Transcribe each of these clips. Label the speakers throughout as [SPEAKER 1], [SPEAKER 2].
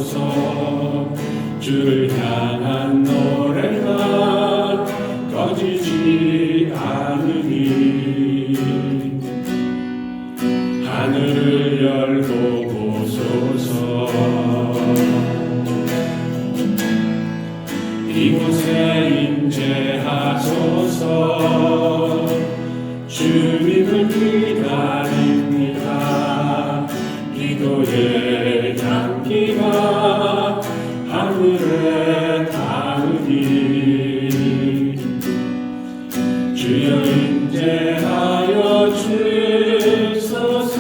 [SPEAKER 1] 하소서. 주를 향한 노래가 꺼지지 않으니 하늘을 열고 보소서. 이곳에 임재하소서. 주님을 기다립니다. 기도의 향기가 하늘에 닿으니 주여 임재하여 주소서.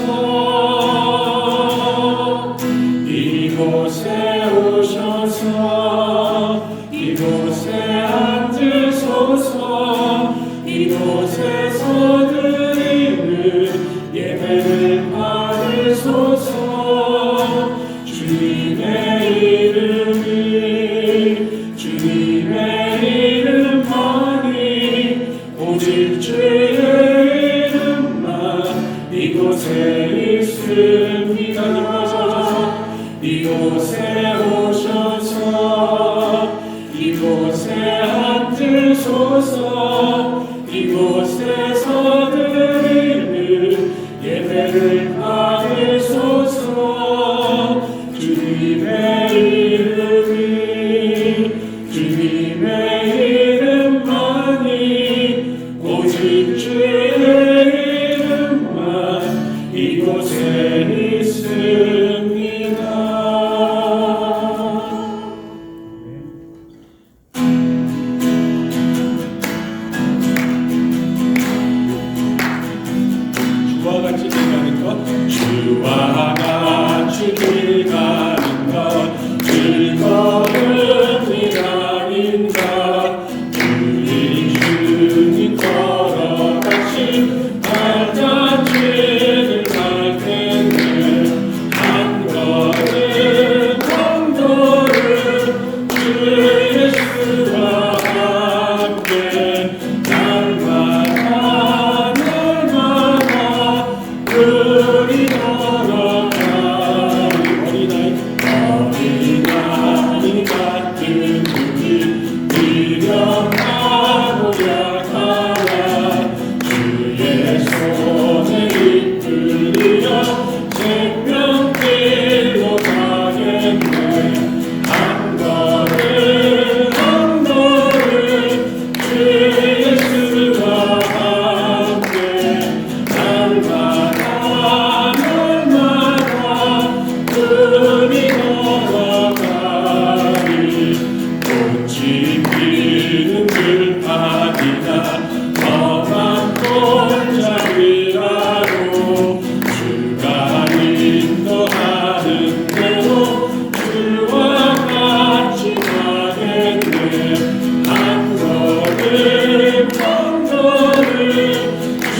[SPEAKER 1] 이곳에 오셔서 이곳에 앉으소서. 이곳에서 드리는 예배를 받으소서. 주님의 이름만이 오직 주의 이름만 이곳에 있습니다. 이곳에 오셔서 이곳에 앉으소서. 이곳에서 드리는 예배를 받으소서. 주님의 이름만이 오직 주의 이름만 이곳에 있습니다. 주와 같이 길 가는 것, 주와 같이 길 가는 것 즐거움이 아닌가. 주님 걸어가신 발자취를 갈 텐데 한 걸음 한 걸음 주 예수와 함께 날마다 우리 걸어가리. 어린아이 같은 우리 미련하고 약하나 주의 손에 이끌려 생명길로 가겠네. 한 걸음 한 걸음 주 예수와 함께 날마다 우리 걸어가리. 꽃이 피는 들판이나 험한 골짜기라도 주가 인도하는 대로 주와 같이 가겠네. 한 걸음 한 걸음 주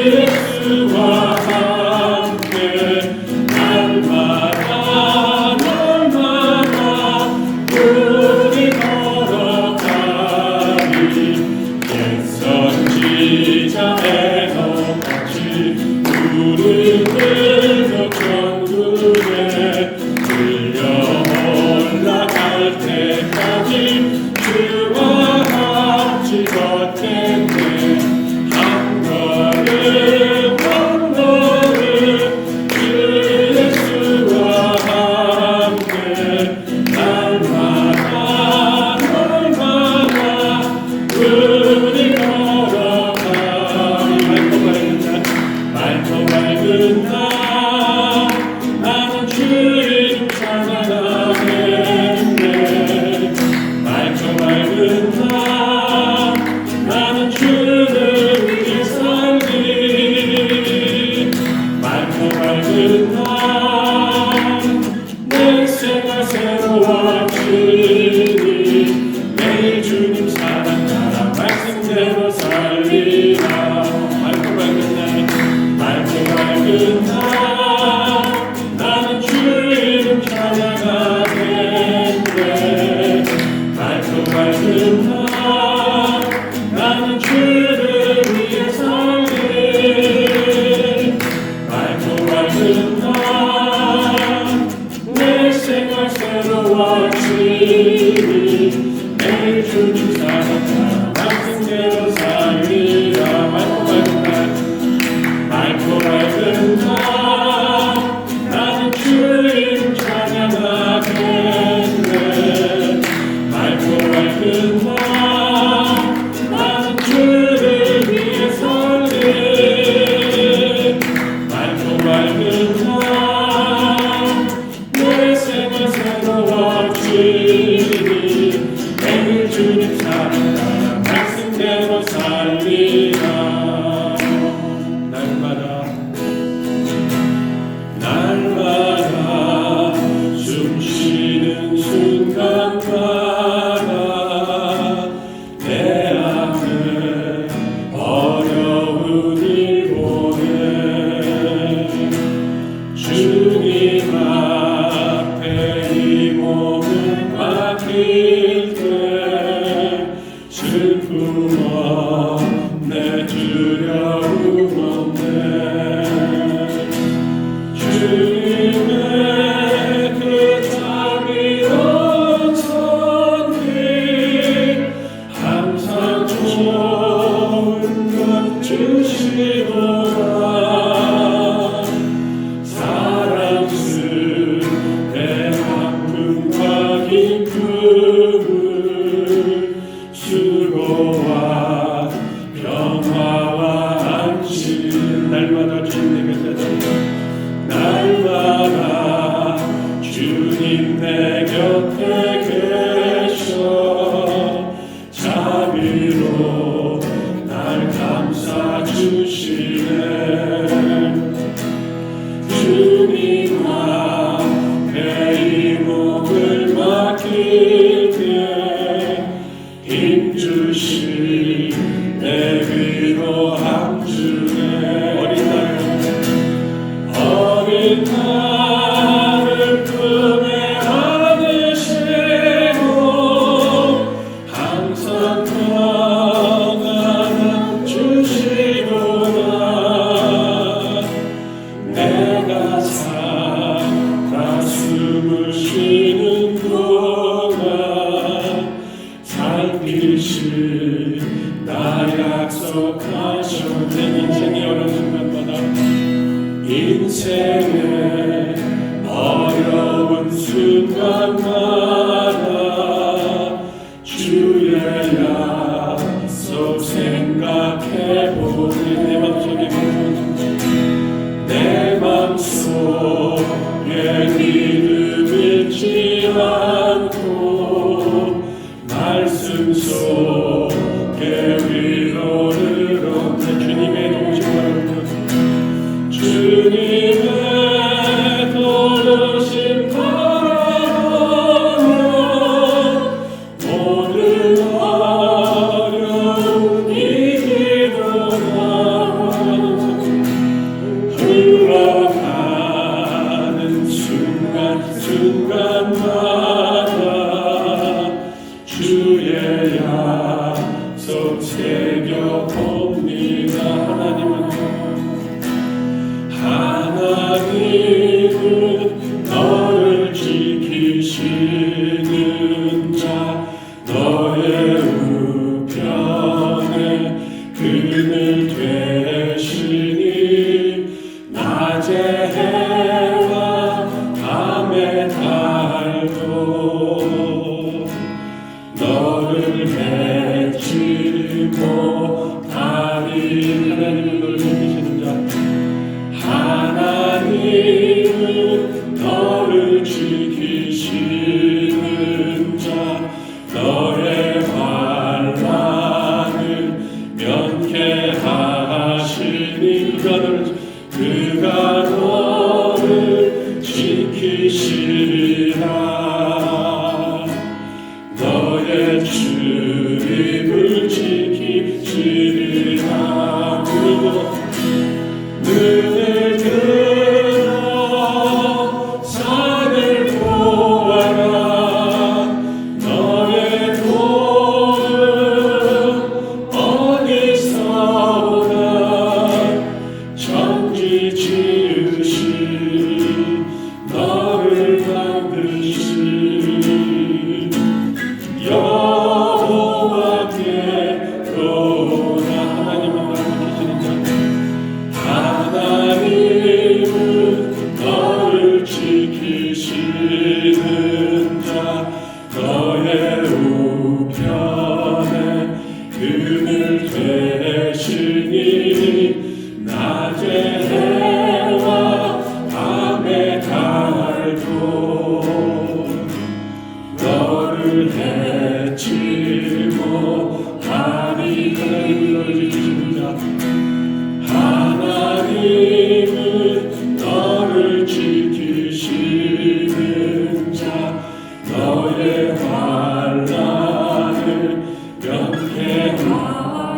[SPEAKER 1] 예수와 함께 날마다 우리 걸어가리. 옛 선지자 에녹같이 구름을 천국에 들려 올라갈 때까지 주와 같이 걷겠네. 한 걸음 한 걸음 주 예수와 함께 날마다 우리 걸어가리. 맑고 밝은 날 나는 주님 찬양하겠네. 맑고 밝은 날 나는 주를 위해 살리. 맑고 밝은 날 내 생활 새로워지니 매일 주님 사랑하라 말씀대로 살리라. 맑고 밝은 날 나는 주 이름 찬양하겠네. 맑고 밝은 날 나는 주를 위해 살리. 맑고 밝은 날 내 생활 새로 주님 앞에 이 몸을 맡길 때 슬픔 없네 두려움 없네 주님의 그 자비로운 손길 항상 좋은 것 주시도다 사랑스레 아픔과 기쁨을 수고와 평화와 안식 날마다 주님 내 곁에 날마다 주님 내 곁에 계셔 자비로 날 감싸 주시네 주님 앞에 이 몸을 맡길 때 힘주시 내 위로함 주네 어린 나를 품에 안으시고 항상 평안함 주시도다 내가 살아 숨을 쉬는 동안 살피시 나 약속하셨네 인생의 어려운 순간마다 인생의 어려운 순간마다 주의 약속 생각해보니 내 맘속에 믿음 잃지 않고 말씀 속에 위로를 얻는 주님의 도우심 바랍니다 주님의 도우심 바라보며 모든 어려움 이기도다 흘러가는 순간마다 주의 약속 새겨봅니다 하나님은 너를 지키시는 자 너의 우편에 그늘 되시니 낮의 해와 밤의 달도 너를 해치 못하니 하나님은 너를 지키시는 자 하나님은 너를 지키시는 자 너의 환난을 면케하시니 그가 너를 지키시리라 너의 출입을 지키시리라 눈을 들어 산을 보아라 너의 도움은 어디서 오나 천지 지으신 너를 만드신 여호와께로나 하나님은 너를 지키시는 자 하나님은 너를 지키시는 자 너의 우편에 그늘 되시니 낮의 해와 밤의 달도 너를 해치 못하니 하나님은 너를 지키시는 자 하나님은 너를 지키시는 자 너의 환난을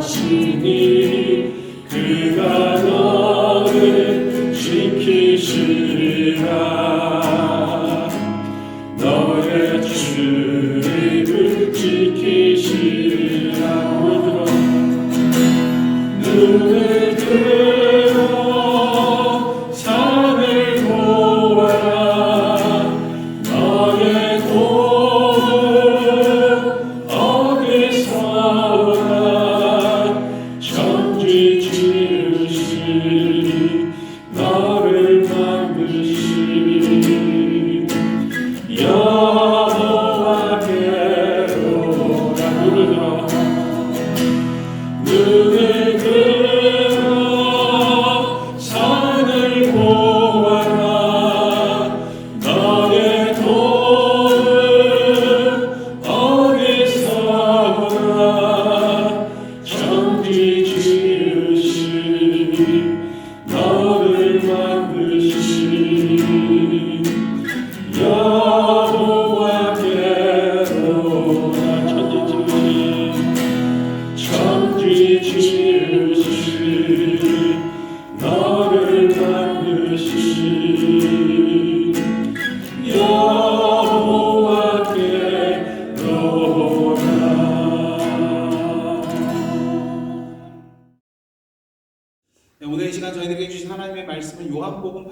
[SPEAKER 1] 면케하시니 그가 너를 지키시리라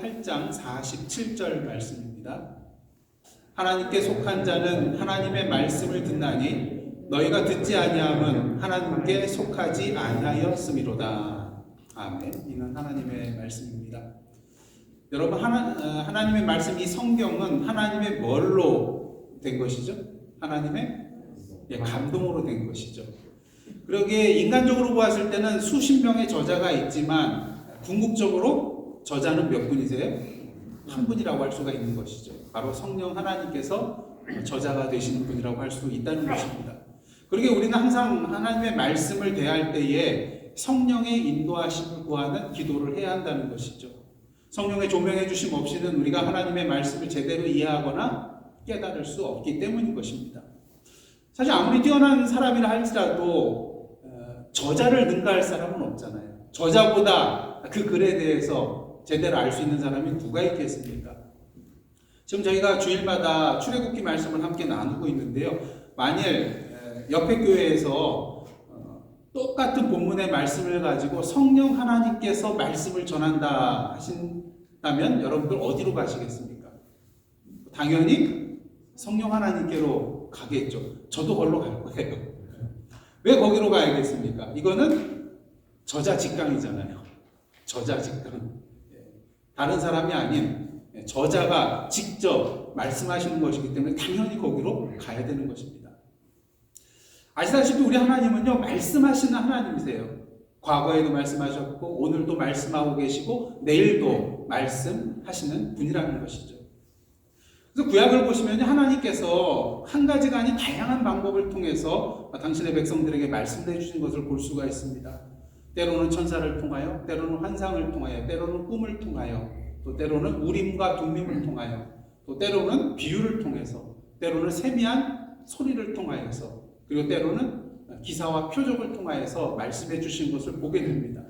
[SPEAKER 2] 8장 47절 말씀입니다. 하나님께 속한 자는 하나님의 말씀을 듣나니 너희가 듣지 아니함은 하나님께 속하지 아니하였음이로다. 아멘. 이는 하나님의 말씀입니다. 여러분, 하나님의 말씀, 이 성경은 하나님의 뭘로 된 것이죠? 하나님의 감동으로 된 것이죠. 그러기에 인간적으로 보았을 때는 수십 명의 저자가 있지만 궁극적으로 저자는 몇 분이세요? 한 분이라고 할 수가 있는 것이죠. 바로 성령 하나님께서 저자가 되시는 분이라고 할 수 있다는 것입니다. 그러기에 우리는 항상 하나님의 말씀을 대할 때에 성령의 인도하심을 구하는 기도를 해야 한다는 것이죠. 성령의 조명해 주심 없이는 우리가 하나님의 말씀을 제대로 이해하거나 깨달을 수 없기 때문인 것입니다. 사실 아무리 뛰어난 사람이라 할지라도 저자를 능가할 사람은 없잖아요. 저자보다 그 글에 대해서 제대로 알 수 있는 사람이 누가 있겠습니까? 지금 저희가 주일마다 출애굽기 말씀을 함께 나누고 있는데요. 만일 옆에 교회에서 똑같은 본문의 말씀을 가지고 성령 하나님께서 말씀을 전한다 하신다면 여러분들 어디로 가시겠습니까? 당연히 성령 하나님께로 가겠죠. 저도 거기로 갈 거예요. 왜 거기로 가야겠습니까? 이거는 저자 직강이잖아요. 저자 직강. 다른 사람이 아닌 저자가 직접 말씀하시는 것이기 때문에 당연히 거기로 가야 되는 것입니다. 아시다시피 우리 하나님은요, 말씀하시는 하나님이세요. 과거에도 말씀하셨고 오늘도 말씀하고 계시고 내일도 말씀하시는 분이라는 것이죠. 그래서 구약을 보시면 하나님께서 한 가지가 아닌 다양한 방법을 통해서 당신의 백성들에게 말씀해 주신 것을 볼 수가 있습니다. 때로는 천사를 통하여, 때로는 환상을 통하여, 때로는 꿈을 통하여, 또 때로는 우림과 둠밈을 통하여, 또 때로는 비유를 통해서, 때로는 세미한 소리를 통하여서, 그리고 때로는 기사와 표적을 통하여서 말씀해 주신 것을 보게 됩니다.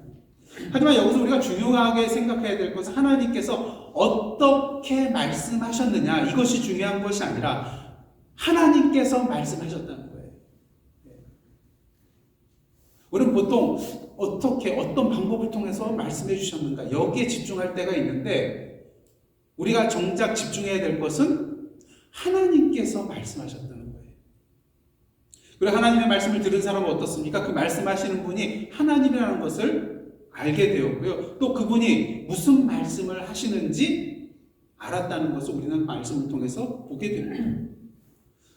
[SPEAKER 2] 하지만 여기서 우리가 중요하게 생각해야 될 것은 하나님께서 어떻게 말씀하셨느냐, 이것이 중요한 것이 아니라 하나님께서 말씀하셨다는 거예요. 우리는 보통 어떻게, 어떤 방법을 통해서 말씀해 주셨는가, 여기에 집중할 때가 있는데 우리가 정작 집중해야 될 것은 하나님께서 말씀하셨다는 거예요. 그리고 하나님의 말씀을 들은 사람은 어떻습니까? 그 말씀하시는 분이 하나님이라는 것을 알게 되었고요. 또 그분이 무슨 말씀을 하시는지 알았다는 것을 우리는 말씀을 통해서 보게 됩니다.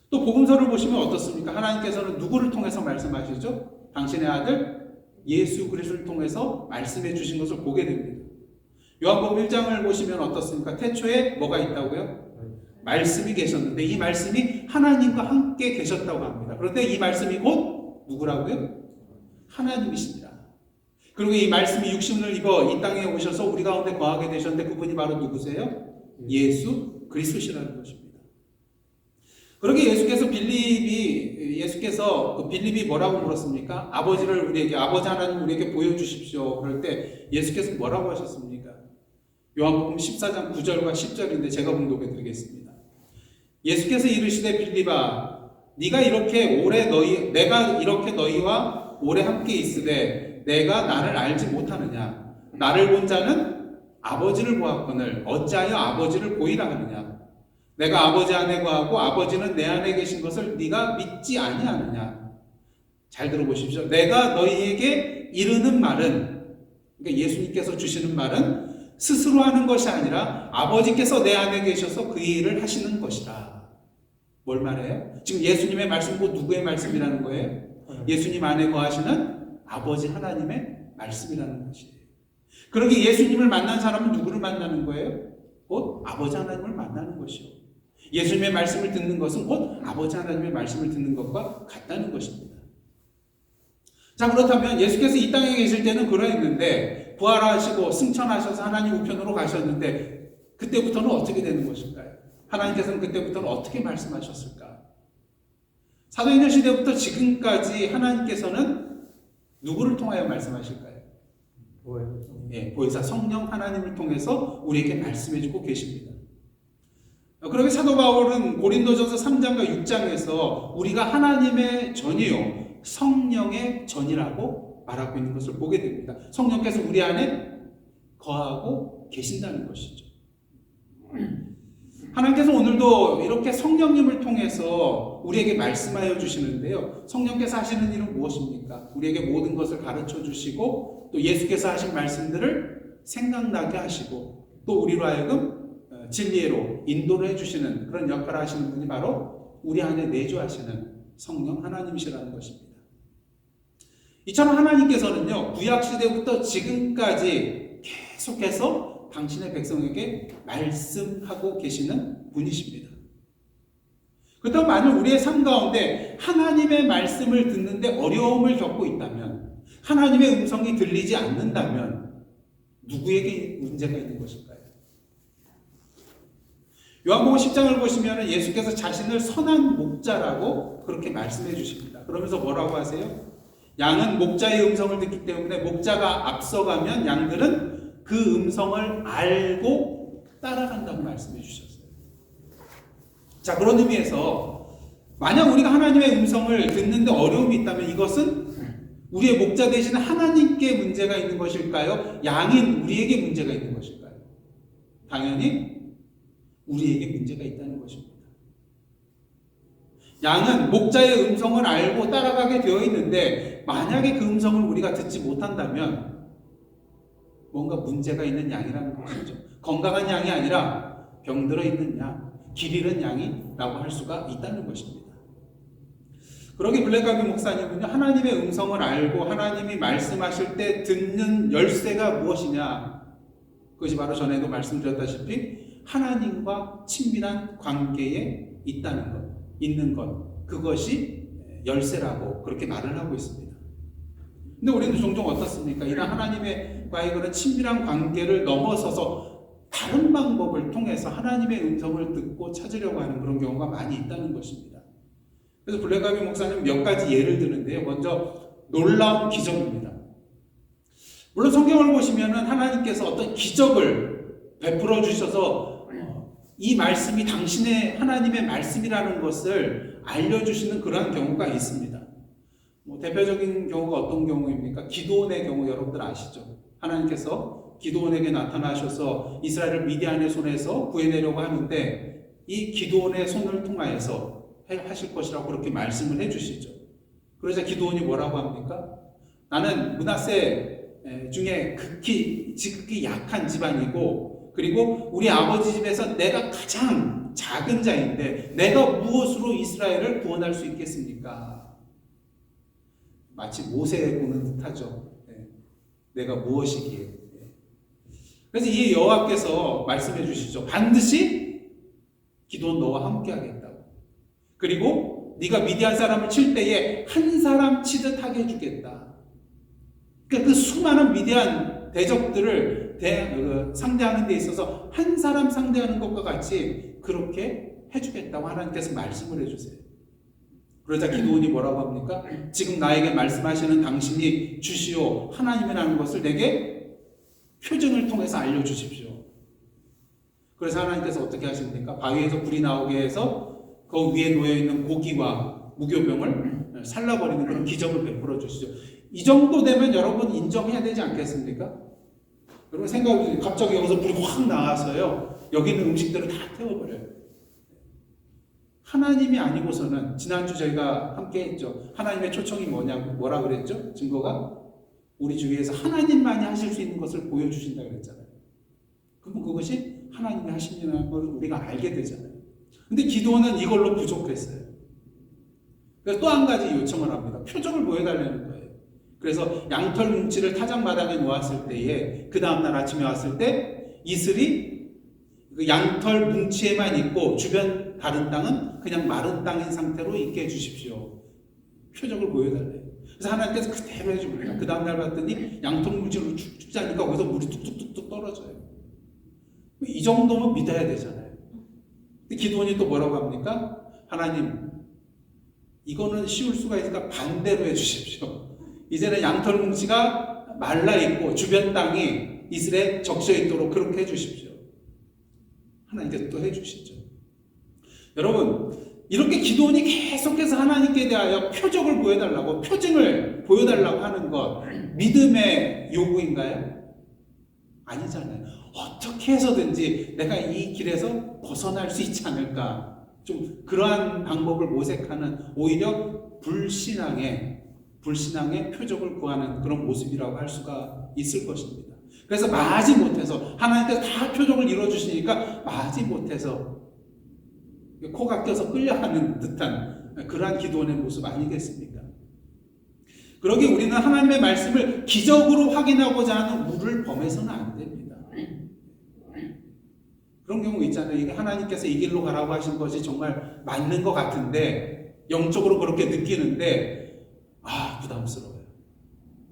[SPEAKER 2] 또 복음서를 보시면 어떻습니까? 하나님께서는 누구를 통해서 말씀하시죠? 당신의 아들 예수 그리스도를 통해서 말씀해 주신 것을 보게 됩니다. 요한복음 1장을 보시면 어떻습니까? 태초에 뭐가 있다고요? 말씀이 계셨는데 이 말씀이 하나님과 함께 계셨다고 합니다. 그런데 이 말씀이 곧 누구라고요? 하나님이십니다. 그리고 이 말씀이 육신을 입어 이 땅에 오셔서 우리 가운데 거하게 되셨는데 그분이 바로 누구세요? 예수 그리스도시라는 것입니다. 그러게 예수께서 빌립이 뭐라고 물었습니까? 아버지를 우리에게, 아버지 하나님 우리에게 보여주십시오. 그럴 때 예수께서 뭐라고 하셨습니까? 요한복음 14장 9절과 10절인데 제가 봉독해 드리겠습니다. 예수께서 이르시되 빌립아, 내가 이렇게 너희와 오래 함께 있으되 내가 나를 알지 못하느냐? 나를 본 자는 아버지를 보았거늘 어찌하여 아버지를 보이라 하느냐? 내가 아버지 안에 거하고 아버지는 내 안에 계신 것을 네가 믿지 아니하느냐? 잘 들어보십시오. 내가 너희에게 이르는 말은, 그러니까 예수님께서 주시는 말은 스스로 하는 것이 아니라 아버지께서 내 안에 계셔서 그 일을 하시는 것이라. 뭘 말해요? 지금 예수님의 말씀 곧 누구의 말씀이라는 거예요? 예수님 안에 거하시는 아버지 하나님의 말씀이라는 것이에요. 그러기 예수님을 만난 사람은 누구를 만나는 거예요? 곧 아버지 하나님을 만나는 것이요. 예수님의 말씀을 듣는 것은 곧 아버지 하나님의 말씀을 듣는 것과 같다는 것입니다. 자, 그렇다면 예수께서 이 땅에 계실 때는 그러했는데 부활하시고 승천하셔서 하나님 우편으로 가셨는데 그때부터는 어떻게 되는 것일까요? 하나님께서는 그때부터는 어떻게 말씀하셨을까? 사도행전 시대부터 지금까지 하나님께서는 누구를 통하여 말씀하실까요? 보혜사 성령 하나님을 통해서 우리에게 말씀해주고 계십니다. 그러게 사도 바울은 고린도전서 3장과 6장에서 우리가 하나님의 전이요 성령의 전이라고 말하고 있는 것을 보게 됩니다. 성령께서 우리 안에 거하고 계신다는 것이죠. 하나님께서 오늘도 이렇게 성령님을 통해서 우리에게 말씀하여 주시는데요. 성령께서 하시는 일은 무엇입니까? 우리에게 모든 것을 가르쳐 주시고 또 예수께서 하신 말씀들을 생각나게 하시고 또 우리로 하여금 진리로 인도를 해주시는 그런 역할을 하시는 분이 바로 우리 안에 내주하시는 성령 하나님이시라는 것입니다. 이처럼 하나님께서는요, 구약시대부터 지금까지 계속해서 당신의 백성에게 말씀하고 계시는 분이십니다. 그렇다면 만약 우리의 삶 가운데 하나님의 말씀을 듣는데 어려움을 겪고 있다면, 하나님의 음성이 들리지 않는다면 누구에게 문제가 있는 것일까요? 요한복음 10장을 보시면 예수께서 자신을 선한 목자라고 그렇게 말씀해 주십니다. 그러면서 뭐라고 하세요? 양은 목자의 음성을 듣기 때문에 목자가 앞서가면 양들은 그 음성을 알고 따라간다고 말씀해 주셨어요. 자, 그런 의미에서 만약 우리가 하나님의 음성을 듣는데 어려움이 있다면 이것은 우리의 목자 되시는 하나님께 문제가 있는 것일까요? 양인 우리에게 문제가 있는 것일까요? 당연히 우리에게 문제가 있다는 것입니다. 양은 목자의 음성을 알고 따라가게 되어 있는데 만약에 그 음성을 우리가 듣지 못한다면 뭔가 문제가 있는 양이라는 것이죠. 건강한 양이 아니라 병들어 있는 양, 길 잃은 양이라고 할 수가 있다는 것입니다. 그러기 블랙가비 목사님은요, 하나님의 음성을 알고 하나님이 말씀하실 때 듣는 열쇠가 무엇이냐? 그것이 바로 전에도 말씀드렸다시피 하나님과 친밀한 관계에 있는 것, 그것이 열쇠라고 그렇게 말을 하고 있습니다. 근데 우리는 종종 어떻습니까? 이런 하나님과의 그런 친밀한 관계를 넘어서서 다른 방법을 통해서 하나님의 음성을 듣고 찾으려고 하는 그런 경우가 많이 있다는 것입니다. 그래서 블랙가비 목사님 몇 가지 예를 드는데요. 먼저 놀라운 기적입니다. 물론 성경을 보시면 하나님께서 어떤 기적을 베풀어 주셔서 이 말씀이 당신의 하나님의 말씀이라는 것을 알려주시는 그러한 경우가 있습니다. 대표적인 경우가 어떤 경우입니까? 기드온의 경우 여러분들 아시죠? 하나님께서 기드온에게 나타나셔서 이스라엘을 미디안의 손에서 구해내려고 하는데 이 기드온의 손을 통하여서 하실 것이라고 그렇게 말씀을 해주시죠. 그러자 기드온이 뭐라고 합니까? 나는 므낫세 중에 지극히 약한 집안이고 그리고 우리 아버지 집에서 내가 가장 작은 자인데 내가 무엇으로 이스라엘을 구원할 수 있겠습니까? 마치 모세에 보는 듯하죠. 내가 무엇이기에. 그래서 이 여호와께서 말씀해 주시죠. 반드시 기도는 너와 함께 하겠다고. 그리고 네가 미디안 사람을 칠 때에 한 사람 치듯 하게 해주겠다. 그러니까 그 수많은 미디안 대적들을 상대하는 데 있어서 한 사람 상대하는 것과 같이 그렇게 해주겠다고 하나님께서 말씀을 해주세요. 그러자 기드온이 뭐라고 합니까? 지금 나에게 말씀하시는 당신이 주시오 하나님이라는 것을 내게 표징을 통해서 알려주십시오. 그래서 하나님께서 어떻게 하십니까? 바위에서 불이 나오게 해서 그 위에 놓여있는 고기와 무교병을 살라버리는 그런 기적을 베풀어 주시죠. 이 정도 되면 여러분 인정해야 되지 않겠습니까? 여러분 생각해보세요. 갑자기 여기서 불이 확 나와서요. 여기 있는 음식들을 다 태워버려요. 하나님이 아니고서는 지난주 저희가 함께 했죠. 하나님의 초청이 뭐라 그랬죠? 증거가 우리 주위에서 하나님만이 하실 수 있는 것을 보여주신다 그랬잖아요. 그럼 그것이 하나님이 하신다는 걸 우리가 알게 되잖아요. 근데 기도는 이걸로 부족했어요. 그래서 또 한 가지 요청을 합니다. 표적을 보여달라는 거예요. 그래서 양털 뭉치를 타작마당에 놓았을 때에 그 다음날 아침에 왔을 때 이슬이 그 양털 뭉치에만 있고 주변 다른 땅은 그냥 마른 땅인 상태로 있게 해주십시오. 표적을 보여달래요. 그래서 하나님께서 그대로 해줍니다. 그 다음날 봤더니 양털 뭉치로 축축 자니까 거기서 물이 뚝뚝뚝뚝 떨어져요. 이 정도면 믿어야 되잖아요. 근데 기드온이 또 뭐라고 합니까? 하나님, 이거는 쉬울 수가 있으니까 반대로 해주십시오. 이제는 양털 뭉치가 말라있고 주변 땅이 이슬에 적셔있도록 그렇게 해주십시오. 하나님께서 또 해주시죠. 여러분, 이렇게 기드온이 계속해서 하나님께 대하여 표적을 보여달라고, 표징을 보여달라고 하는 것, 믿음의 요구인가요? 아니잖아요. 어떻게 해서든지 내가 이 길에서 벗어날 수 있지 않을까. 좀 그러한 방법을 모색하는 오히려 불신앙의 표적을 구하는 그런 모습이라고 할 수가 있을 것입니다. 그래서 마지 못해서 하나님께서 다 표적을 이루어주시니까 마지 못해서 코가 껴서 끌려가는 듯한 그러한 기도원의 모습 아니겠습니까? 그러기에 우리는 하나님의 말씀을 기적으로 확인하고자 하는 우를 범해서는 안 됩니다. 그런 경우 있잖아요. 이게 하나님께서 이 길로 가라고 하신 것이 정말 맞는 것 같은데 영적으로 그렇게 느끼는데 부담스러워요.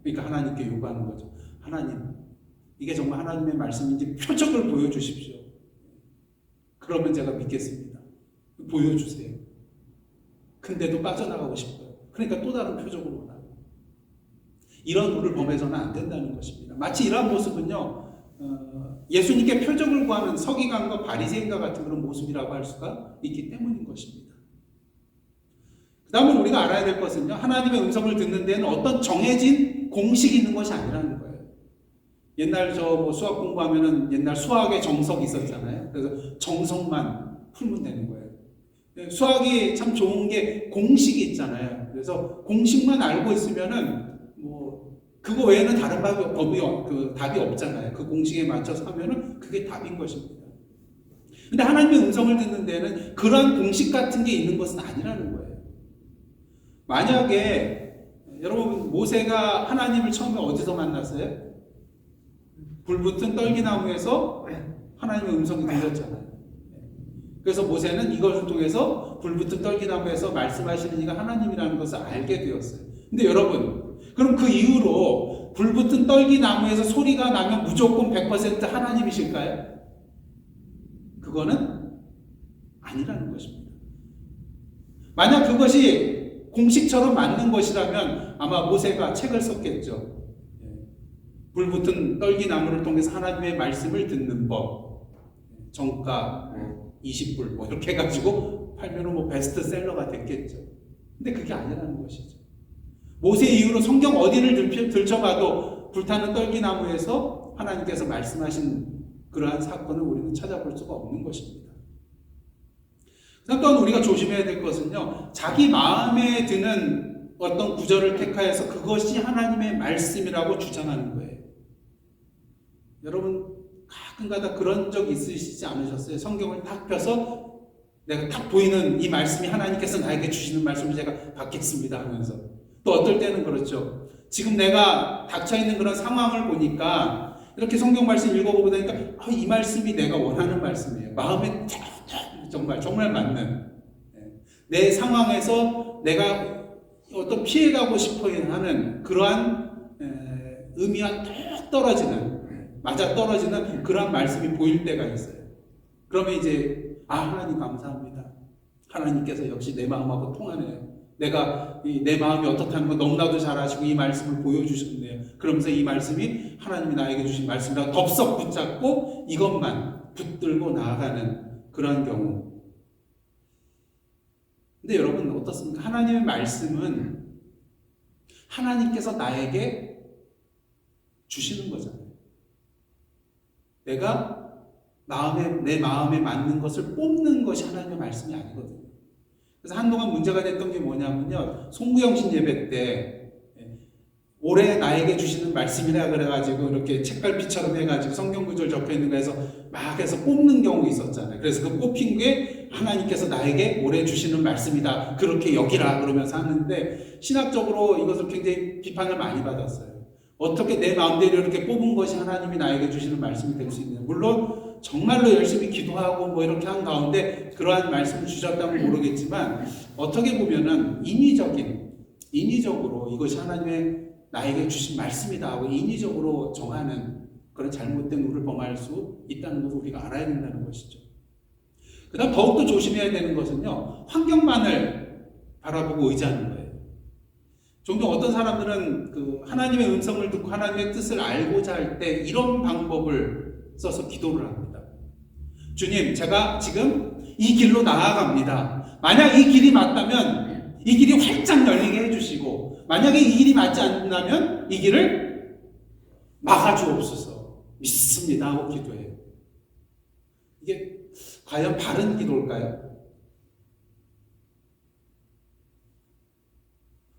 [SPEAKER 2] 그러니까 하나님께 요구하는 거죠. 하나님, 이게 정말 하나님의 말씀인지 표적을 보여주십시오. 그러면 제가 믿겠습니다. 보여주세요. 근데도 빠져나가고 싶어요. 그러니까 또 다른 표적을 원하고. 이런 우를 범해서는 안 된다는 것입니다. 마치 이러한 모습은요, 예수님께 표적을 구하는 서기관과 바리새인과 같은 그런 모습이라고 할 수가 있기 때문인 것입니다. 그 다음은 우리가 알아야 될 것은요, 하나님의 음성을 듣는 데는 어떤 정해진 공식이 있는 것이 아니라는 거예요. 옛날 수학 공부하면은 옛날 수학의 정석이 있었잖아요. 그래서 정석만 풀면 되는 거예요. 수학이 참 좋은 게 공식이 있잖아요. 그래서 공식만 알고 있으면은 그거 외에는 다른 답이 없잖아요. 그 공식에 맞춰서 하면은 그게 답인 것입니다. 근데 하나님의 음성을 듣는 데는 그러한 공식 같은 게 있는 것은 아니라는 거예요. 만약에 여러분 모세가 하나님을 처음에 어디서 만났어요? 불붙은 떨기나무에서 하나님의 음성이 들렸잖아요. 그래서 모세는 이것을 통해서 불붙은 떨기나무에서 말씀하시는 이가 하나님이라는 것을 알게 되었어요. 근데 여러분, 그럼 그 이후로 불붙은 떨기나무에서 소리가 나면 무조건 100% 하나님이실까요? 그거는 아니라는 것입니다. 만약 그것이 공식처럼 맞는 것이라면 아마 모세가 책을 썼겠죠. 불붙은 떨기나무를 통해서 하나님의 말씀을 듣는 법, 정가 20불 이렇게 해가지고 팔면 베스트셀러가 됐겠죠. 근데 그게 아니라는 것이죠. 모세 이후로 성경 어디를 들춰봐도 불타는 떨기나무에서 하나님께서 말씀하신 그러한 사건을 우리는 찾아볼 수가 없는 것입니다. 또한 우리가 조심해야 될 것은요, 자기 마음에 드는 어떤 구절을 택하여서 그것이 하나님의 말씀이라고 주장하는 거예요. 여러분 가끔가다 그런 적 있으시지 않으셨어요? 성경을 딱 펴서 내가 딱 보이는 이 말씀이 하나님께서 나에게 주시는 말씀을 제가 받겠습니다 하면서, 또 어떨 때는 그렇죠. 지금 내가 닥쳐있는 그런 상황을 보니까 이렇게 성경 말씀 읽어보고 나니까 이 말씀이 내가 원하는 말씀이에요. 마음에 정말 맞는, 내 상황에서 내가 어떤 피해가고 싶어 하는 그러한 의미와 딱 떨어지는, 맞아 떨어지는 그러한 말씀이 보일 때가 있어요. 그러면 이제 하나님 감사합니다. 하나님께서 역시 내 마음하고 통하네요. 내가 내 마음이 어떻다는 거 너무나도 잘 아시고 이 말씀을 보여주셨네요. 그러면서 이 말씀이 하나님이 나에게 주신 말씀이라고 덥석 붙잡고 이것만 붙들고 나아가는 그런 경우. 근데 여러분 어떻습니까? 하나님의 말씀은 하나님께서 나에게 주시는 거잖아요. 내가 내 마음에 맞는 것을 뽑는 것이 하나님의 말씀이 아니거든요. 그래서 한동안 문제가 됐던 게 뭐냐면요, 송구영신 예배 때 올해 나에게 주시는 말씀이라 그래가지고 이렇게 책갈피처럼 해가지고 성경 구절 적혀있는 거에서 막 해서 뽑는 경우 있었잖아요. 그래서 그 뽑힌 게 하나님께서 나에게 올해 주시는 말씀이다, 그렇게 여기라 그러면서 하는데, 신학적으로 이것을 굉장히 비판을 많이 받았어요. 어떻게 내 마음대로 이렇게 뽑은 것이 하나님이 나에게 주시는 말씀이 될 수 있느냐. 물론 정말로 열심히 기도하고 이렇게 한 가운데 그러한 말씀을 주셨다면 모르겠지만, 어떻게 보면은 인위적으로 이것이 하나님의 나에게 주신 말씀이다 하고 인위적으로 정하는 그런 잘못된 우를 범할 수 있다는 것을 우리가 알아야 된다는 것이죠. 그 다음 더욱더 조심해야 되는 것은요, 환경만을 바라보고 의지하는 거예요. 종종 어떤 사람들은 그 하나님의 음성을 듣고 하나님의 뜻을 알고자 할 때 이런 방법을 써서 기도를 합니다. 주님, 제가 지금 이 길로 나아갑니다. 만약 이 길이 맞다면 이 길이 활짝 열리게 해주시고, 만약에 이 길이 맞지 않는다면 이 길을 막아주옵소서. 믿습니다 하고 기도해요. 이게 과연 바른 기도일까요?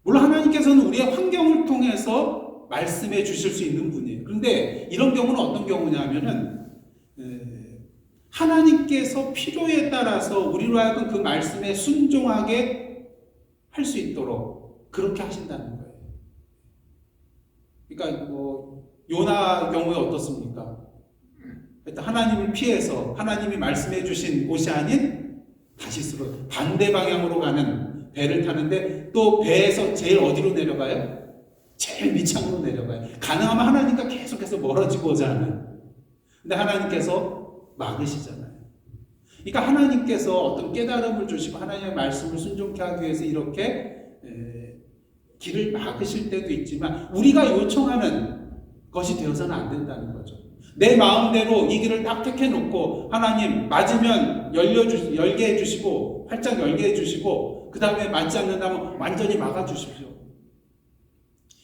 [SPEAKER 2] 물론 하나님께서는 우리의 환경을 통해서 말씀해 주실 수 있는 분이에요. 그런데 이런 경우는 어떤 경우냐면은 하나님께서 필요에 따라서 우리로 하여금 그 말씀에 순종하게 할 수 있도록 그렇게 하신다는 거예요. 그러니까 요나 경우에 어떻습니까? 일단 하나님을 피해서 하나님이 말씀해 주신 곳이 아닌 다시스로 반대 방향으로 가는 배를 타는데 또 배에서 제일 어디로 내려가요? 제일 밑창으로 내려가요. 가능하면 하나님과 계속해서 멀어지고자 하는. 근데 하나님께서 막으시잖아요. 그러니까 하나님께서 어떤 깨달음을 주시고 하나님의 말씀을 순종케 하기 위해서 이렇게 길을 막으실 때도 있지만 우리가 요청하는 것이 되어서는 안 된다는 거죠. 내 마음대로 이 길을 딱 택해놓고 하나님 맞으면 열게 해주시고 활짝 열게 해주시고 그 다음에 맞지 않는다면 완전히 막아주십시오.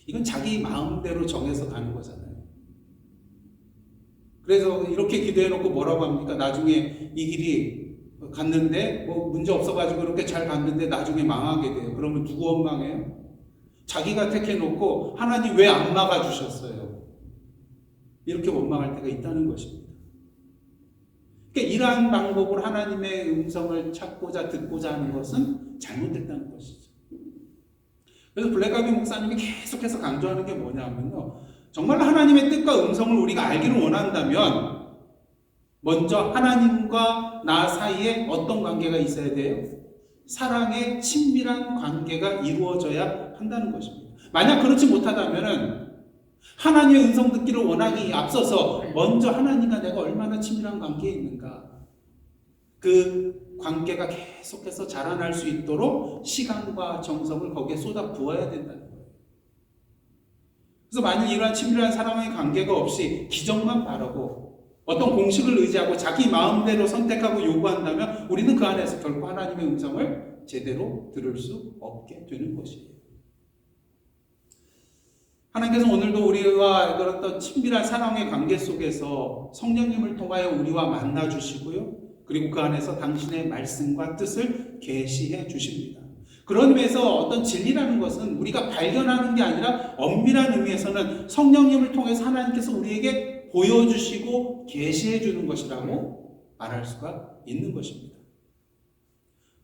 [SPEAKER 2] 이건 자기 마음대로 정해서 가는 거잖아요. 그래서 이렇게 기도해놓고 뭐라고 합니까? 나중에 이 길이 갔는데 문제 없어가지고 이렇게 잘 갔는데 나중에 망하게 돼요. 그러면 누구 원망해요? 자기가 택해놓고 하나님 왜 안 막아주셨어요? 이렇게 원망할 때가 있다는 것입니다. 그러니까 이러한 방법으로 하나님의 음성을 찾고자 듣고자 하는 것은 잘못됐다는 것이죠. 그래서 블랙가비 목사님이 계속해서 강조하는 게 뭐냐면요. 정말 하나님의 뜻과 음성을 우리가 알기를 원한다면 먼저 하나님과 나 사이에 어떤 관계가 있어야 돼요? 사랑의 친밀한 관계가 이루어져야 한다는 것입니다. 만약 그렇지 못하다면 하나님의 음성 듣기를 원하기 앞서서 먼저 하나님과 내가 얼마나 친밀한 관계에 있는가 그 관계가 계속해서 자라날 수 있도록 시간과 정성을 거기에 쏟아 부어야 된다는 거예요. 그래서 만약 이러한 친밀한 사랑의 관계가 없이 기적만 바라고 어떤 공식을 의지하고 자기 마음대로 선택하고 요구한다면 우리는 그 안에서 결코 하나님의 음성을 제대로 들을 수 없게 되는 것이에요. 하나님께서 오늘도 우리와 그런 친밀한 사랑의 관계 속에서 성령님을 통하여 우리와 만나 주시고요. 그리고 그 안에서 당신의 말씀과 뜻을 계시해 주십니다. 그런 의미에서 어떤 진리라는 것은 우리가 발견하는 게 아니라 엄밀한 의미에서는 성령님을 통해서 하나님께서 우리에게 보여주시고 계시해 주는 것이라고 말할 수가 있는 것입니다.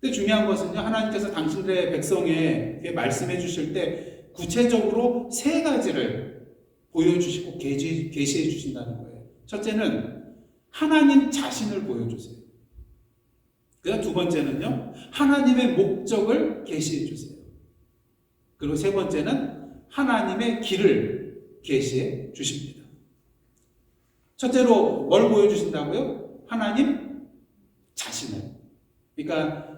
[SPEAKER 2] 근데 중요한 것은요, 하나님께서 당신들의 백성에게 말씀해 주실 때 구체적으로 세 가지를 보여주시고 계시해 주신다는 거예요. 첫째는 하나님 자신을 보여주세요. 그다음 두 번째는요, 하나님의 목적을 계시해 주세요. 그리고 세 번째는 하나님의 길을 계시해 주십니다. 첫째로 뭘 보여주신다고요? 하나님 자신을. 그러니까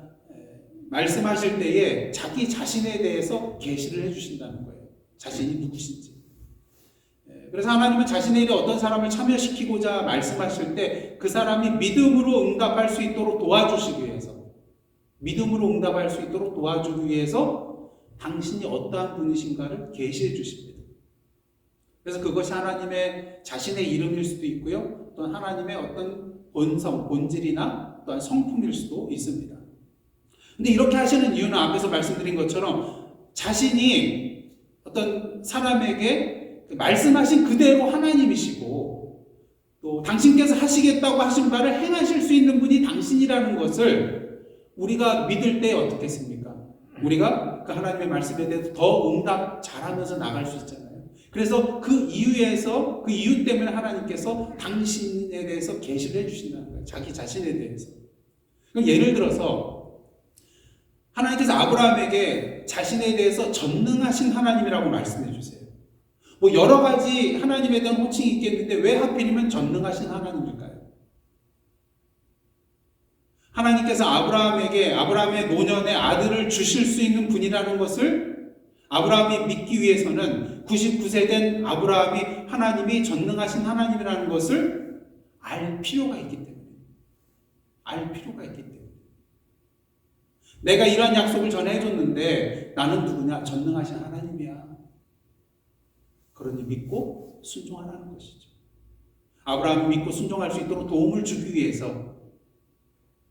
[SPEAKER 2] 말씀하실 때에 자기 자신에 대해서 계시를 해주신다는 거예요. 자신이 누구신지. 그래서 하나님은 자신의 일에 어떤 사람을 참여시키고자 말씀하실 때 그 사람이 믿음으로 응답할 수 있도록 도와주시기 위해서, 믿음으로 응답할 수 있도록 도와주기 위해서 당신이 어떠한 분이신가를 계시해 주십니다. 그래서 그것이 하나님의 자신의 이름일 수도 있고요, 또는 하나님의 어떤 본성, 본질이나 또한 성품일 수도 있습니다. 근데 이렇게 하시는 이유는 앞에서 말씀드린 것처럼 자신이 어떤 사람에게 말씀하신 그대로 하나님이시고 또 당신께서 하시겠다고 하신 바를 행하실 수 있는 분이 당신이라는 것을 우리가 믿을 때 어떻겠습니까? 우리가 그 하나님의 말씀에 대해서 더 응답 잘하면서 나갈 수 있잖아요. 그래서 그 이유 때문에 하나님께서 당신에 대해서 계시를 해주신다는 거예요. 자기 자신에 대해서. 그럼 예를 들어서 하나님께서 아브라함에게 자신에 대해서 전능하신 하나님이라고 말씀해 주세요. 여러 가지 하나님에 대한 호칭이 있겠는데 왜 하필이면 전능하신 하나님일까요? 하나님께서 아브라함의 노년에 아들을 주실 수 있는 분이라는 것을 아브라함이 믿기 위해서는 99세 된 아브라함이 하나님이 전능하신 하나님이라는 것을 알 필요가 있기 때문에. 내가 이러한 약속을 전해줬는데 나는 누구냐? 전능하신 하나님이야. 그러니 믿고 순종하라는 것이죠. 아브라함이 믿고 순종할 수 있도록 도움을 주기 위해서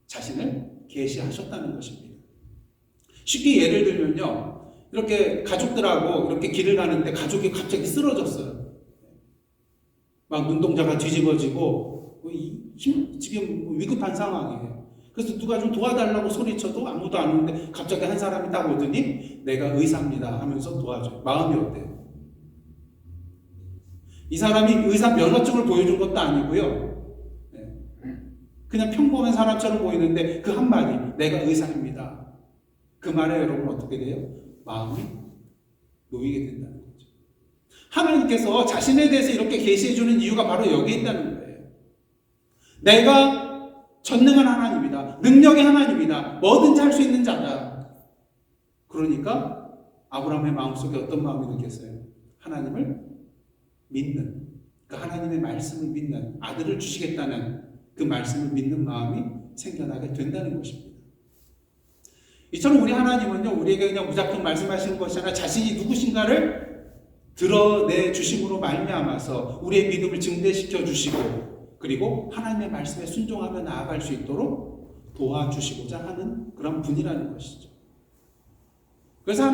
[SPEAKER 2] 자신을 계시하셨다는 것입니다. 쉽게 예를 들면요, 이렇게 가족들하고 이렇게 길을 가는데 가족이 갑자기 쓰러졌어요. 막 눈동자가 뒤집어지고 지금 위급한 상황이에요. 그래서 누가 좀 도와달라고 소리쳐도 아무도 안 오는데 갑자기 한 사람이 딱 오더니 내가 의사입니다 하면서 도와줘요. 마음이 어때요? 이 사람이 의사 면허증을 보여준 것도 아니고요. 그냥 평범한 사람처럼 보이는데 그 한마디, 내가 의사입니다. 그 말에 여러분 어떻게 돼요? 마음이 놓이게 된다는 거죠. 하나님께서 자신에 대해서 이렇게 계시해주는 이유가 바로 여기에 있다는 거예요. 내가 전능한 하나님이다. 능력의 하나님이다. 뭐든지 할 수 있는 자다. 그러니까 아브라함의 마음속에 어떤 마음이 느꼈어요? 하나님을 믿는, 그 하나님의 말씀을 믿는, 아들을 주시겠다는 그 말씀을 믿는 마음이 생겨나게 된다는 것입니다. 이처럼 우리 하나님은요, 우리에게 그냥 무작정 말씀하시는 것이 아니라 자신이 누구신가를 드러내 주심으로 말미암아서 우리의 믿음을 증대시켜 주시고, 그리고 하나님의 말씀에 순종하며 나아갈 수 있도록 도와주시고자 하는 그런 분이라는 것이죠. 그래서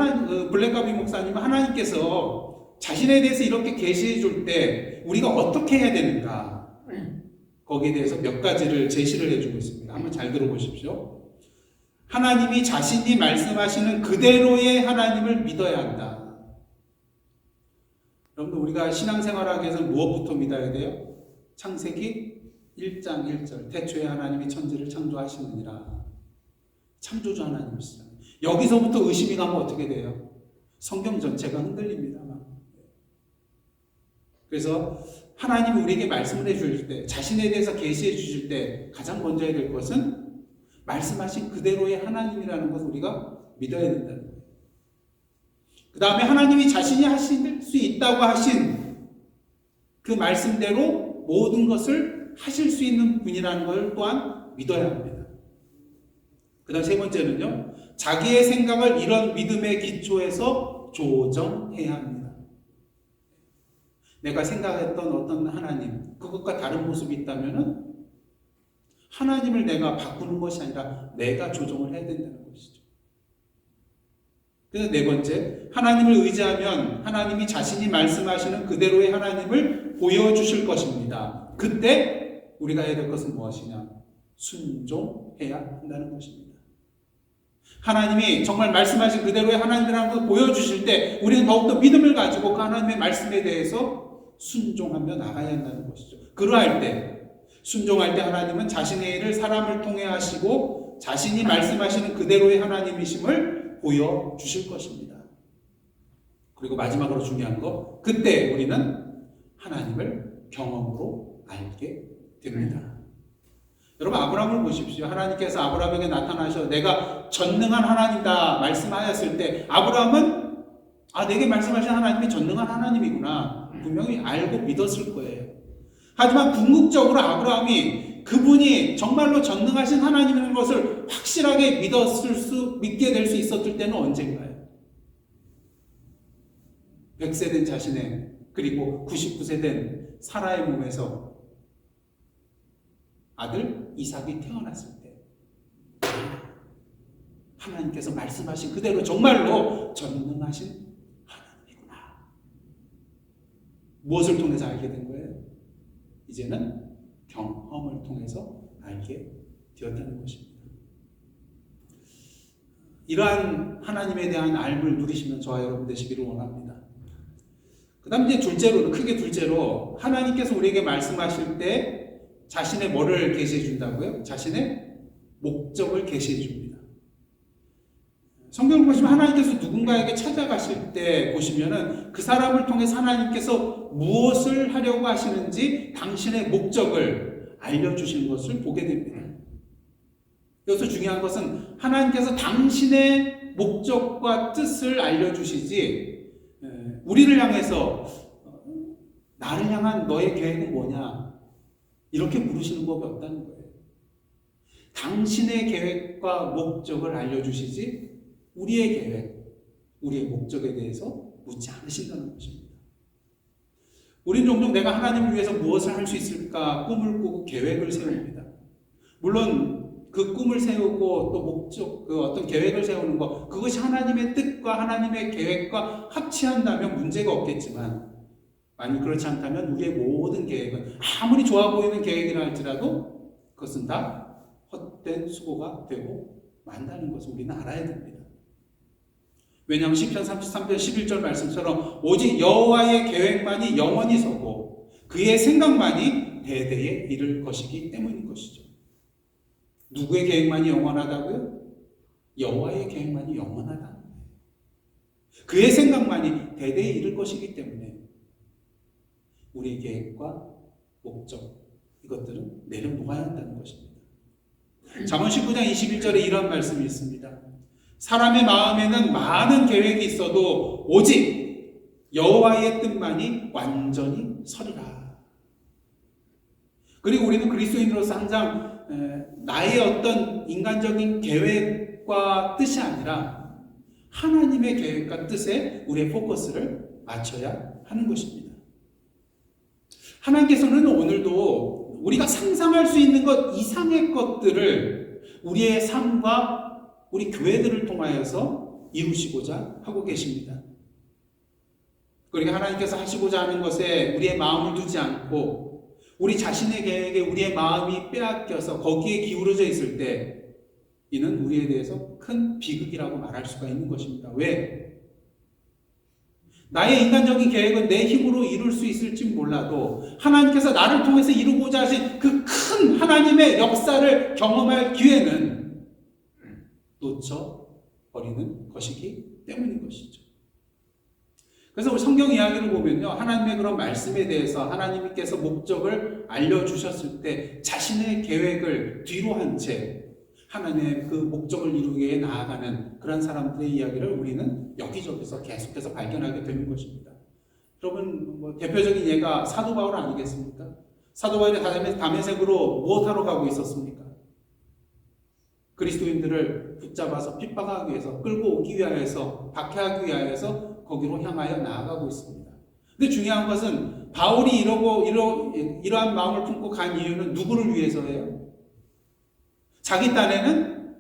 [SPEAKER 2] 블랙가비 목사님은 하나님께서 자신에 대해서 이렇게 계시해 줄 때 우리가 어떻게 해야 되는가, 거기에 대해서 몇 가지를 제시를 해주고 있습니다. 한번 잘 들어보십시오. 하나님이 자신이 말씀하시는 그대로의 하나님을 믿어야 한다. 여러분들, 우리가 신앙생활하기 위해서 무엇부터 믿어야 돼요? 창세기 1장 1절, 태초에 하나님이 천지를 창조하시느니라. 창조주 하나님이시잖아요. 여기서부터 의심이 가면 어떻게 돼요? 성경 전체가 흔들립니다. 그래서 하나님이 우리에게 말씀을 해주실 때, 자신에 대해서 계시해 주실 때 가장 먼저 해야 될 것은 말씀하신 그대로의 하나님이라는 것을 우리가 믿어야 된다는 거예요. 그 다음에 하나님이 자신이 하실 수 있다고 하신 그 말씀대로 모든 것을 하실 수 있는 분이라는 걸 또한 믿어야 합니다. 그 다음 세 번째는요, 자기의 생각을 이런 믿음의 기초에서 조정해야 합니다. 내가 생각했던 어떤 하나님, 그것과 다른 모습이 있다면은 하나님을 내가 바꾸는 것이 아니라 내가 조정을 해야 된다는 것이죠. 그래서 네 번째, 하나님을 의지하면 하나님이 자신이 말씀하시는 그대로의 하나님을 보여주실 것입니다. 그때 우리가 해야 될 것은 무엇이냐? 순종해야 한다는 것입니다. 하나님이 정말 말씀하신 그대로의 하나님이라는 것을 보여주실 때 우리는 더욱더 믿음을 가지고 그 하나님의 말씀에 대해서 순종하며 나가야 한다는 것이죠. 그러할 때, 순종할 때 하나님은 자신의 일을 사람을 통해 하시고 자신이 말씀하시는 그대로의 하나님이심을 보여주실 것입니다. 그리고 마지막으로 중요한 거, 그때 우리는 하나님을 경험으로 알게 됩니다. 여러분, 아브라함을 보십시오. 하나님께서 아브라함에게 나타나셔 내가 전능한 하나님이다 말씀하였을 때 아브라함은 내게 말씀하신 하나님이 전능한 하나님이구나 분명히 알고 믿었을 거예요. 하지만 궁극적으로 아브라함이 그분이 정말로 전능하신 하나님이라는 것을 확실하게 믿게 될 수 있었을 때는 언젠가요? 100세 된 자신의, 그리고 99세 된 사라의 몸에서 아들 이삭이 태어났을 때 하나님께서 말씀하신 그대로 정말로 전능하신 하나님이구나. 무엇을 통해서 알게 된 거예요? 이제는 경험을 통해서 알게 되었다는 것입니다. 이러한 하나님에 대한 알을 누리시면 저와 여러분 되시기를 원합니다. 그 다음 이제 크게 둘째로 하나님께서 우리에게 말씀하실 때 자신의 뭐를 계시해 준다고요? 자신의 목적을 계시해 줍니다. 성경을 보시면 하나님께서 누군가에게 찾아가실 때 보시면은 그 사람을 통해서 하나님께서 무엇을 하려고 하시는지 당신의 목적을 알려주시는 것을 보게 됩니다. 여기서 중요한 것은 하나님께서 당신의 목적과 뜻을 알려주시지 우리를 향해서 나를 향한 너의 계획은 뭐냐 이렇게 물으시는 법이 없다는 거예요. 당신의 계획과 목적을 알려주시지 우리의 계획, 우리의 목적에 대해서 묻지 않으신다는 것입니다. 우린 종종 내가 하나님을 위해서 무엇을 할 수 있을까 꿈을 꾸고 계획을 세웁니다. 물론 그 꿈을 세우고 또 목적, 그 어떤 계획을 세우는 것, 그것이 하나님의 뜻과 하나님의 계획과 합치한다면 문제가 없겠지만, 만약 그렇지 않다면 우리의 모든 계획은 아무리 좋아 보이는 계획이라 할지라도 그것은 다 헛된 수고가 되고 만다는 것을 우리는 알아야 됩니다. 왜냐하면 시편 33편 11절 말씀처럼 오직 여호와의 계획만이 영원히 서고 그의 생각만이 대대에 이를 것이기 때문인 것이죠. 누구의 계획만이 영원하다고요? 여호와의 계획만이 영원하다. 그의 생각만이 대대에 이를 것이기 때문에 우리의 계획과 목적, 이것들은 내려놓아야 한다는 것입니다. 잠언 19장 21절에 이런 말씀이 있습니다. 사람의 마음에는 많은 계획이 있어도 오직 여호와의 뜻만이 완전히 서리라. 그리고 우리는 그리스도인으로서 항상 나의 어떤 인간적인 계획과 뜻이 아니라 하나님의 계획과 뜻에 우리의 포커스를 맞춰야 하는 것입니다. 하나님께서는 오늘도 우리가 상상할 수 있는 것 이상의 것들을 우리의 삶과 우리 교회들을 통하여서 이루시고자 하고 계십니다. 그러니까 하나님께서 하시고자 하는 것에 우리의 마음을 두지 않고 우리 자신의 계획에 우리의 마음이 빼앗겨서 거기에 기울어져 있을 때 이는 우리에 대해서 큰 비극이라고 말할 수가 있는 것입니다. 왜? 나의 인간적인 계획은 내 힘으로 이룰 수 있을지 몰라도 하나님께서 나를 통해서 이루고자 하신 그 큰 하나님의 역사를 경험할 기회는 놓쳐버리는 것이기 때문인 것이죠. 그래서 우리 성경 이야기를 보면요, 하나님의 그런 말씀에 대해서 하나님께서 목적을 알려주셨을 때 자신의 계획을 뒤로 한 채 하나님의 그 목적을 이루기 위해 나아가는 그런 사람들의 이야기를 우리는 여기저기서 계속해서 발견하게 되는 것입니다. 여러분, 대표적인 예가 사도 바울 아니겠습니까? 사도 바울이 다메섹으로 무엇하러 가고 있었습니까? 그리스도인들을 붙잡아서 핍박하기 위해서, 끌고 오기 위하여서, 박해하기 위하여서 거기로 향하여 나아가고 있습니다. 근데 중요한 것은 바울이 이러한 마음을 품고 간 이유는 누구를 위해서예요? 자기 딴에는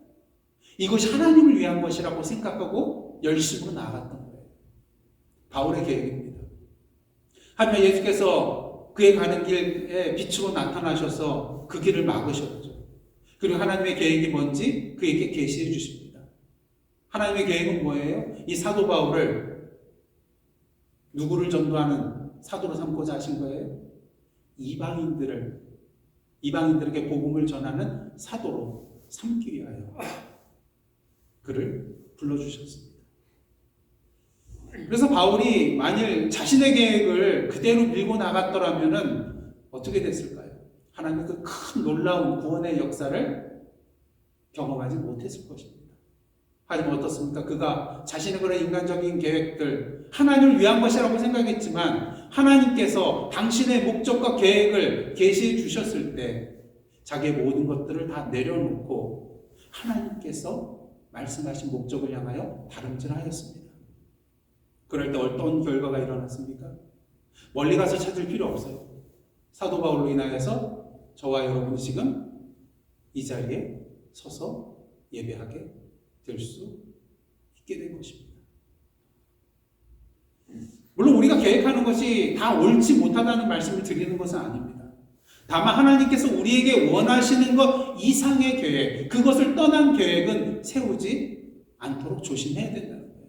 [SPEAKER 2] 이것이 하나님을 위한 것이라고 생각하고 열심으로 나아갔던 거예요. 바울의 계획입니다. 하지만 예수께서 그의 가는 길에 빛으로 나타나셔서 그 길을 막으셨죠. 그리고 하나님의 계획이 뭔지 그에게 계시해 주십니다. 하나님의 계획은 뭐예요? 이 사도 바울을 누구를 전도하는 사도로 삼고자 하신 거예요? 이방인들에게 복음을 전하는 사도로 삼기 위하여 그를 불러주셨습니다. 그래서 바울이 만일 자신의 계획을 그대로 밀고 나갔더라면 어떻게 됐을까요? 하나님의 그 큰 놀라운 구원의 역사를 경험하지 못했을 것입니다. 하지만 어떻습니까? 그가 자신의 그런 인간적인 계획들, 하나님을 위한 것이라고 생각했지만 하나님께서 당신의 목적과 계획을 계시해 주셨을 때 자기의 모든 것들을 다 내려놓고 하나님께서 말씀하신 목적을 향하여 다름질하였습니다. 그럴 때 어떤 결과가 일어났습니까? 멀리 가서 찾을 필요 없어요. 사도 바울로 인하여서 저와 여러분이 지금 이 자리에 서서 예배하게 될 수 있게 된 것입니다. 물론 우리가 계획하는 것이 다 옳지 못하다는 말씀을 드리는 것은 아닙니다. 다만 하나님께서 우리에게 원하시는 것 이상의 계획, 그것을 떠난 계획은 세우지 않도록 조심해야 된다는 거예요.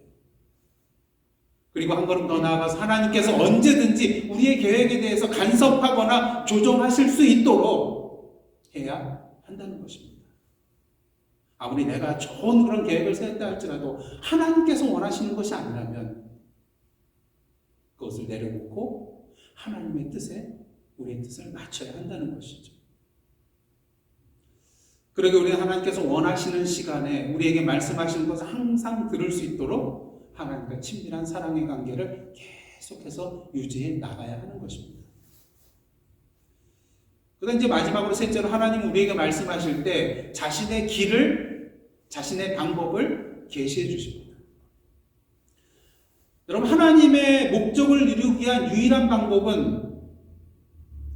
[SPEAKER 2] 그리고 한 걸음 더 나아가서 하나님께서 언제든지 우리의 계획에 대해서 간섭하거나 조정하실 수 있도록 해야 한다는 것입니다. 아무리 내가 좋은 그런 계획을 세웠다 할지라도 하나님께서 원하시는 것이 아니라면 그것을 내려놓고 하나님의 뜻에 우리의 뜻을 맞춰야 한다는 것이죠. 그러게 우리는 하나님께서 원하시는 시간에 우리에게 말씀하시는 것을 항상 들을 수 있도록 하나님과 친밀한 사랑의 관계를 계속해서 유지해 나가야 하는 것입니다. 그다음 이제 마지막으로 셋째로 하나님은 우리에게 말씀하실 때 자신의 길을, 자신의 방법을 계시해 주십니다. 여러분, 하나님의 목적을 이루기 위한 유일한 방법은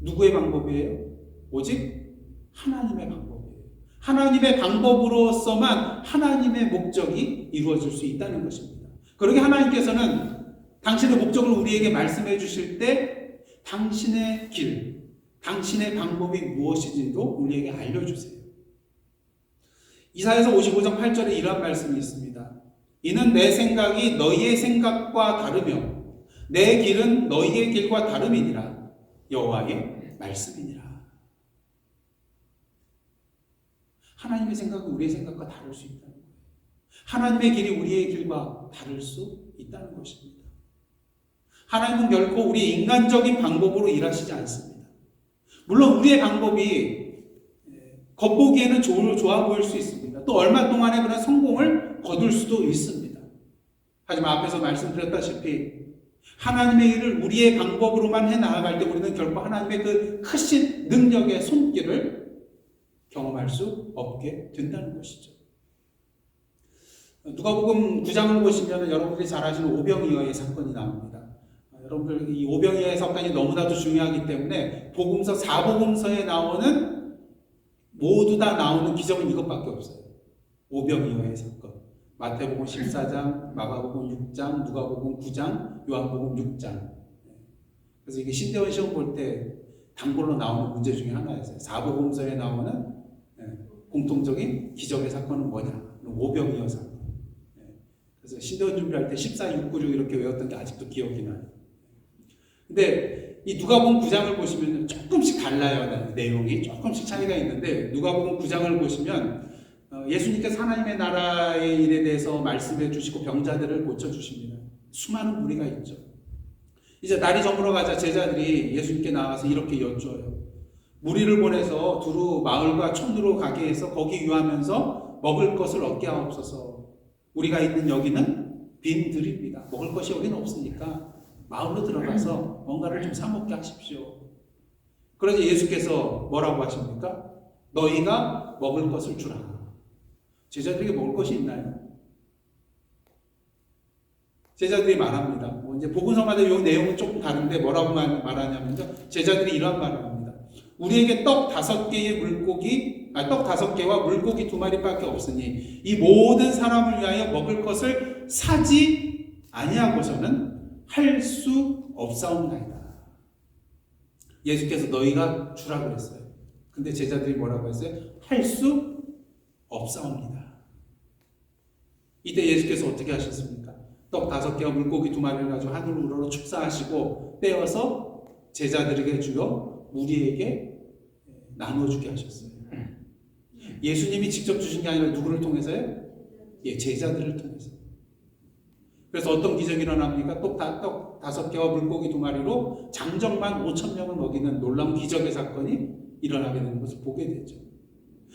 [SPEAKER 2] 누구의 방법이에요? 오직 하나님의 방법이에요. 하나님의 방법으로서만 하나님의 목적이 이루어질 수 있다는 것입니다. 그러게 하나님께서는 당신의 목적을 우리에게 말씀해 주실 때 당신의 길, 당신의 방법이 무엇인지도 우리에게 알려주세요. 이사야서 55장 8절에 이러한 말씀이 있습니다. 이는 내 생각이 너희의 생각과 다르며 내 길은 너희의 길과 다름이니라. 여호와의 말씀이니라. 하나님의 생각은 우리의 생각과 다를 수 있다는 거예요. 하나님의 길이 우리의 길과 다를 수 있다는 것입니다. 하나님은 결코 우리 인간적인 방법으로 일하시지 않습니다. 물론 우리의 방법이 겉보기에는 좋아 보일 수 있습니다. 또 얼마 동안에 그런 성공을 거둘 수도 있습니다. 하지만 앞에서 말씀드렸다시피 하나님의 일을 우리의 방법으로만 해나갈 때 우리는 결코 하나님의 그 크신 능력의 손길을 경험할 수 없게 된다는 것이죠. 누가복음 9장을 보시면 여러분들이 잘 아시는 오병이어의 사건이 나옵니다. 여러분들 이 오병이어의 사건이 너무나도 중요하기 때문에 복음서 4복음서에 나오는 모두 다 나오는 기적은 이것밖에 없어요. 오병이어의 사건. 마태복음 14장, 마가복음 6장, 누가복음 9장, 요한복음 6장. 그래서 이게 신대원 시험 볼 때 단골로 나오는 문제 중에 하나였어요. 4복음서에 나오는 공통적인 기적의 사건은 뭐냐? 오병이어 사건. 그래서 신대원 준비할 때 14, 6, 9, 6 이렇게 외웠던 게 아직도 기억이 나요. 근데 이 누가복음 9장을 보시면 조금씩 달라요. 내용이 조금씩 차이가 있는데 누가복음 9장을 보시면 예수님께서 하나님의 나라의 일에 대해서 말씀해 주시고 병자들을 고쳐주십니다. 수많은 무리가 있죠. 이제 날이 저물어 가자 제자들이 예수님께 나와서 이렇게 여쭈어요. 무리를 보내서 두루 마을과 촌으로 가게 해서 거기 유하면서 먹을 것을 얻게 하옵소서. 우리가 있는 여기는 빈 들입니다. 먹을 것이 여기는 없으니까 마을로 들어가서 뭔가를 좀 사 먹게 하십시오. 그러자 예수께서 뭐라고 하십니까? 너희가 먹을 것을 주라. 제자들에게 먹을 것이 있나요? 제자들이 말합니다. 이제 복음서마다 이 내용은 조금 다른데 뭐라고 말하냐면요. 제자들이 이러한 말을 합니다. 우리에게 떡 5개의 물고기, 떡 5개와 물고기 2마리밖에 없으니 이 모든 사람을 위하여 먹을 것을 사지 아니하고서는 할 수 없사옵나이다. 예수께서 너희가 주라 그랬어요. 근데 제자들이 뭐라고 했어요? 할 수 없사옵니다. 이때 예수께서 어떻게 하셨습니까? 떡 5개와 물고기 2마리를 가지고 하늘 우러러 축사하시고 떼어서 제자들에게 주어 무리에게 나눠주게 하셨어요. 예수님이 직접 주신 게 아니라 누구를 통해서요? 제자들을 통해서. 그래서 어떤 기적이 일어납니까? 떡 5개와 물고기 2마리로 장정만 5,000명을 먹이는 놀라운 기적의 사건이 일어나게 되는 것을 보게 되죠.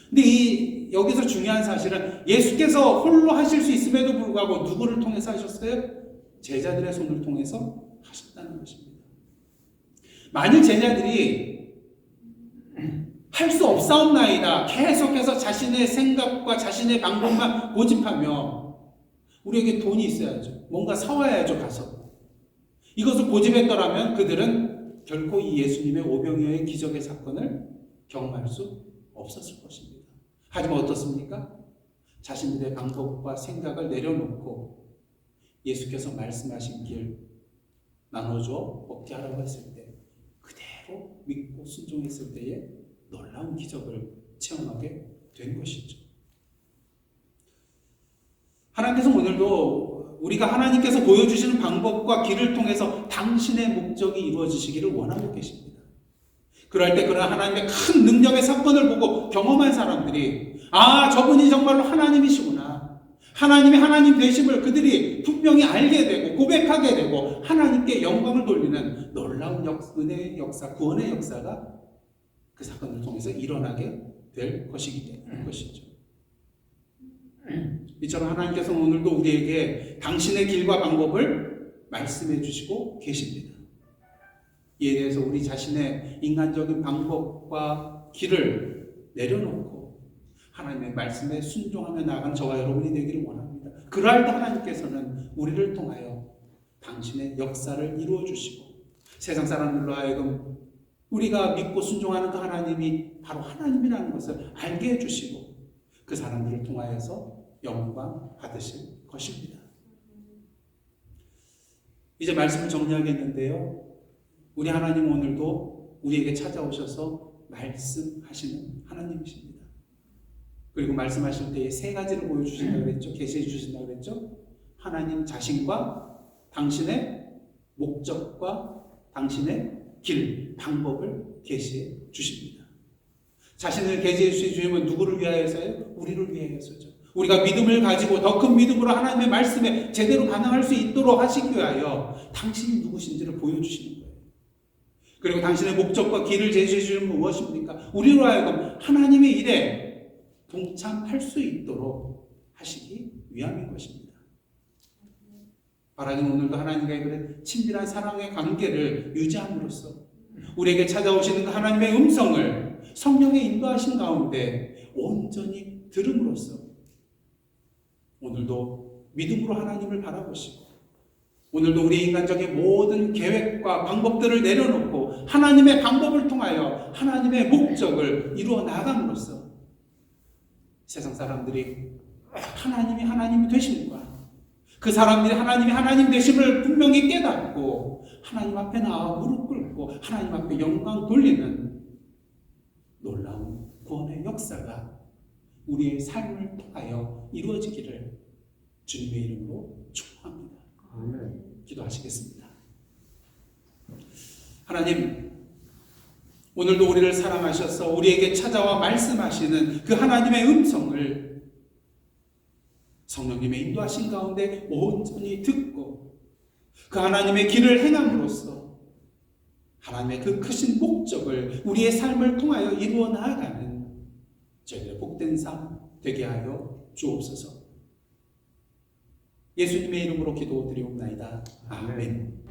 [SPEAKER 2] 근데 여기서 중요한 사실은 예수께서 홀로 하실 수 있음에도 불구하고 누구를 통해서 하셨어요? 제자들의 손을 통해서 하셨다는 것입니다. 만일 제자들이 할 수 없사옵나이다 계속해서 자신의 생각과 자신의 방법만 고집하며 우리에게 돈이 있어야죠. 뭔가 사와야죠. 가서. 이것을 고집했더라면 그들은 결코 이 예수님의 오병이어의 기적의 사건을 경험할 수 없었을 것입니다. 하지만 어떻습니까? 자신들의 방법과 생각을 내려놓고 예수께서 말씀하신 길 나눠줘 먹게 하라고 했을 때 그대로 믿고 순종했을 때에 놀라운 기적을 체험하게 된 것이죠. 하나님께서 오늘도 우리가 하나님께서 보여주시는 방법과 길을 통해서 당신의 목적이 이루어지시기를 원하고 계십니다. 그럴 때 그런 하나님의 큰 능력의 사건을 보고 경험한 사람들이 저분이 정말로 하나님이시구나. 하나님의 하나님 되심을 그들이 분명히 알게 되고 고백하게 되고 하나님께 영광을 돌리는 놀라운 은혜의 역사, 구원의 역사가 그 사건을 통해서 일어나게 될 것이기 때문인 것이죠. 이처럼 하나님께서는 오늘도 우리에게 당신의 길과 방법을 말씀해 주시고 계십니다. 이에 대해서 우리 자신의 인간적인 방법과 길을 내려놓고 하나님의 말씀에 순종하며 나아가는 저와 여러분이 되기를 원합니다. 그러할 때 하나님께서는 우리를 통하여 당신의 역사를 이루어 주시고 세상 사람들로 하여금 우리가 믿고 순종하는 그 하나님이 바로 하나님이라는 것을 알게 해주시고 그 사람들을 통하여서 영광 받으실 것입니다. 이제 말씀을 정리하겠는데요. 우리 하나님 오늘도 우리에게 찾아오셔서 말씀하시는 하나님이십니다. 그리고 말씀하실 때에 세 가지를 보여주신다고 그랬죠. 계시해 주신다고 그랬죠. 하나님 자신과 당신의 목적과 당신의 길, 방법을 계시해 주십니다. 자신을 계시해 주신 주님은 누구를 위하여서요? 우리를 위하여서죠. 우리가 믿음을 가지고 더 큰 믿음으로 하나님의 말씀에 제대로 반응할 수 있도록 하시기 위하여 당신이 누구신지를 보여주시는 거예요. 그리고 당신의 목적과 길을 제시해 주시는 건 무엇입니까? 우리로 하여금 하나님의 일에 동참할 수 있도록 하시기 위함인 것입니다. 바라는 오늘도 하나님과의 그런 친밀한 사랑의 관계를 유지함으로써 우리에게 찾아오시는 그 하나님의 음성을 성령의 인도하신 가운데 온전히 들음으로써 오늘도 믿음으로 하나님을 바라보시고 오늘도 우리 인간적인 모든 계획과 방법들을 내려놓고 하나님의 방법을 통하여 하나님의 목적을 이루어 나감으로써 세상 사람들이 하나님이 하나님이 되심과 그 사람들이 하나님이 하나님 되심을 분명히 깨닫고 하나님 앞에 나와 무릎 꿇고 하나님 앞에 영광 돌리는 놀라운 구원의 역사가 우리의 삶을 통하여 이루어지기를 주님의 이름으로 축복합니다. 기도하시겠습니다. 하나님, 오늘도 우리를 사랑하셔서 우리에게 찾아와 말씀하시는 그 하나님의 음성을 성령님의 인도하신 가운데 온전히 듣고 그 하나님의 길을 행함으로써 하나님의 그 크신 목적을 우리의 삶을 통하여 이루어 나아가는 저희의 복된 삶 되게 하여 주옵소서. 예수님의 이름으로 기도드리옵나이다. 아멘.